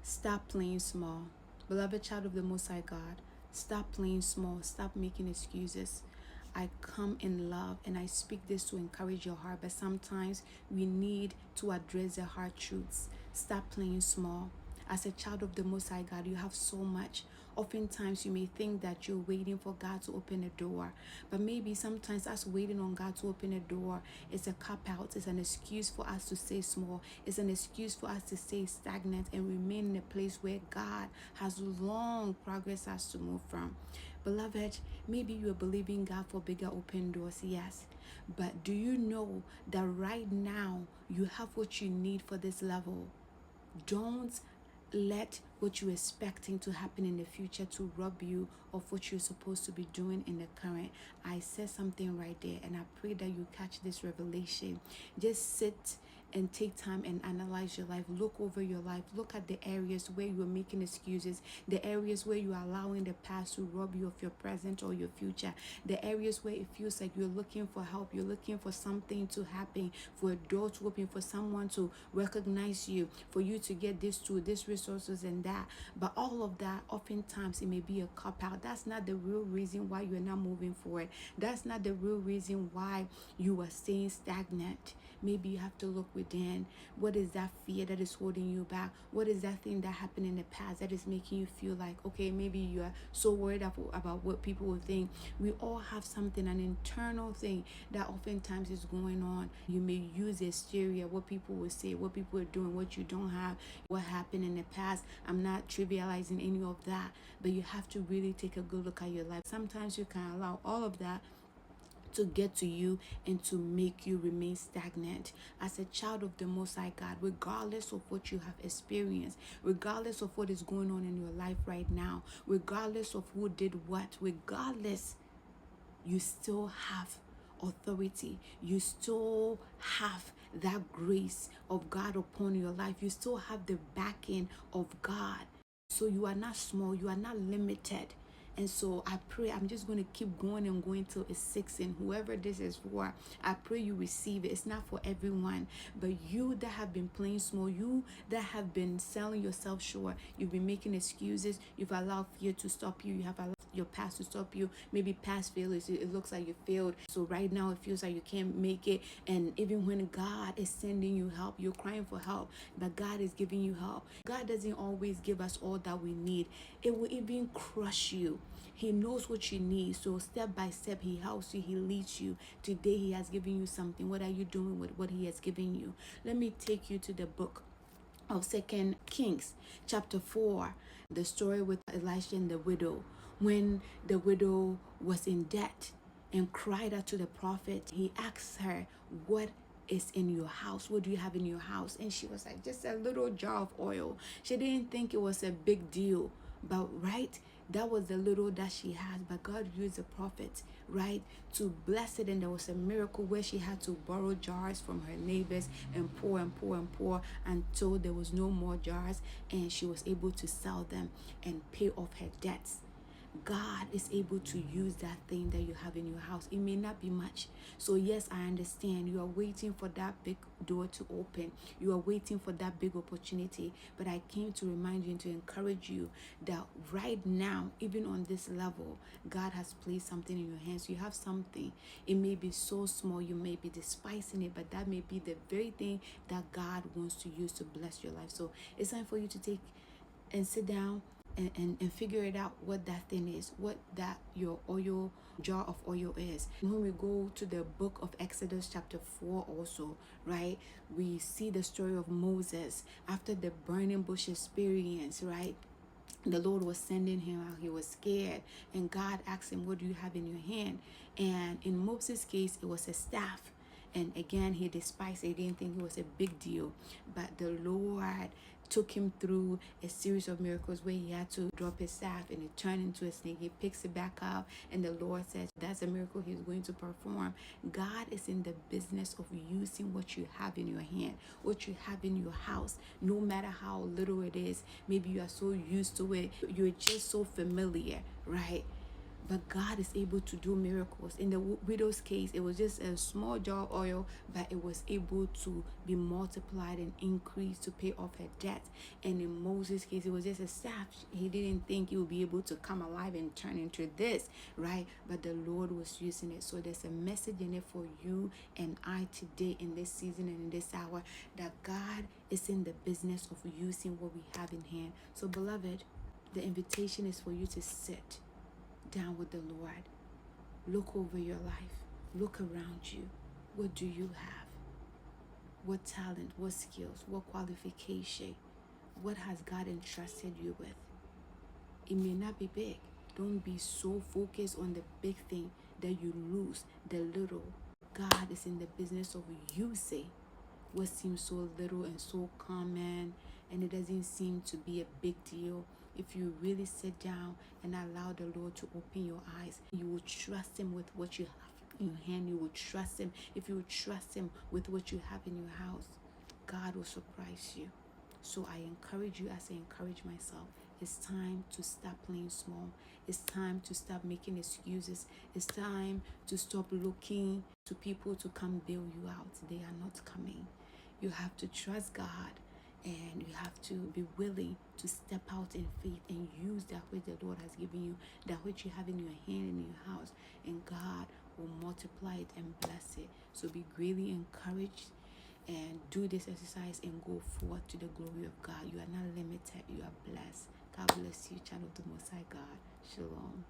Stop playing small. Beloved child of the Most High God, stop playing small. Stop making excuses. I come in love and I speak this to encourage your heart, but sometimes we need to address the hard truths. Stop playing small. As a child of the Most High God, you have so much. Oftentimes, you may think that you're waiting for God to open a door, but maybe sometimes us waiting on God to open a door is a cop out. It's an excuse for us to stay small. It's an excuse for us to stay stagnant and remain in a place where God has long progress us to move from. Beloved, maybe you're believing God for bigger open doors, yes. But do you know that right now you have what you need for this level? Don't let what you're expecting to happen in the future to rob you of what you're supposed to be doing in the current. I said something right there, and I pray that you catch this revelation. Just sit and take time and analyze your life. Look over your life. Look at the areas where you are making excuses, the areas where you are allowing the past to rob you of your present or your future, the areas where it feels like you're looking for help, you're looking for something to happen, for a door to open, for someone to recognize you, for you to get this tool, this resources and that. But all of that, oftentimes it may be a cop out. That's not the real reason why you're not moving forward. That's not the real reason why you are staying stagnant. Maybe you have to look within. What is that fear that is holding you back? What is that thing that happened in the past that is making you feel like, okay, maybe you are so worried about what people will think. We all have something, an internal thing that oftentimes is going on. You may use exterior, what people will say, what people are doing, what you don't have, what happened in the past. I'm not trivializing any of that, but you have to really take a good look at your life. Sometimes you can allow all of that to get to you and to make you remain stagnant. As a child of the Most High God, regardless of what you have experienced, regardless of what is going on in your life right now, regardless of who did what, regardless, you still have authority. You still have that grace of God upon your life. You still have the backing of God. So you are not small, you are not limited. And so I pray, I'm just going to keep going and going till it's 6. And whoever this is for, I pray you receive it. It's not for everyone, but you that have been playing small, you that have been selling yourself short, you've been making excuses, you've allowed fear to stop you, you have allowed your past to stop you, maybe past failures, it looks like you failed, so right now it feels like you can't make it. And even when God is sending you help, you're crying for help, but God is giving you help. God doesn't always give us all that we need. It will even crush you. He knows what you need, so step by step he helps you, he leads you. Today he has given you something. What are you doing with what he has given you? Let me take you to the book of 2 Kings chapter 4, the story with Elisha and the widow. When the widow was in debt and cried out to the prophet, he asked her, what is in your house? What do you have in your house? And she was like, just a little jar of oil. She didn't think it was a big deal, but right, that was the little that she has. But God used the prophet, right, to bless it. And there was a miracle where she had to borrow jars from her neighbors and pour and pour and pour until there was no more jars, and she was able to sell them and pay off her debts. God is able to use that thing that you have in your house. It may not be much. So yes, I understand you are waiting for that big door to open. You are waiting for that big opportunity. But I came to remind you and to encourage you that right now, even on this level, God has placed something in your hands. You have something. It may be so small, you may be despising it, but that may be the very thing that God wants to use to bless your life. So it's time for you to take and sit down and figure it out, what that thing is, what that your oil jar of oil is. When we go to the book of Exodus chapter 4 also, right, we see the story of Moses after the burning bush experience, right? The Lord was sending him out. He was scared, and God asked him, what do you have in your hand? And in Moses' case, it was a staff. And again, he despised it. He didn't think it was a big deal. But the Lord took him through a series of miracles where he had to drop his staff and it turned into a snake. He picks it back up, and the Lord says that's a miracle he's going to perform. God is in the business of using what you have in your hand, what you have in your house, no matter how little it is. Maybe you are so used to it, you're just so familiar, right? But God is able to do miracles. In the widow's case, it was just a small jar of oil, but it was able to be multiplied and increased to pay off her debt. And in Moses' case, it was just a staff. He didn't think he would be able to come alive and turn into this, right? But the Lord was using it. So there's a message in it for you and I today, in this season and in this hour, that God is in the business of using what we have in hand. So beloved, the invitation is for you to sit down with the Lord. Look over your life. Look around you. What do you have? What talent, what skills, what qualification? What has God entrusted you with? It may not be big. Don't be so focused on the big thing that you lose the little. God is in the business of using what seems so little and so common, and it doesn't seem to be a big deal. If you really sit down and allow the Lord to open your eyes, you will trust him with what you have in your hand. You will trust him. If you will trust him with what you have in your house, God will surprise you. So I encourage you, as I encourage myself, it's time to stop playing small. It's time to stop making excuses. It's time to stop looking to people to come bail you out. They are not coming. You have to trust God, and you have to be willing to step out in faith and use that which the Lord has given you, that which you have in your hand, in your house, and God will multiply it and bless it. So be greatly encouraged and do this exercise and go forth to the glory of God. You are not limited. You are blessed. God bless you, child of the Most High God. Shalom.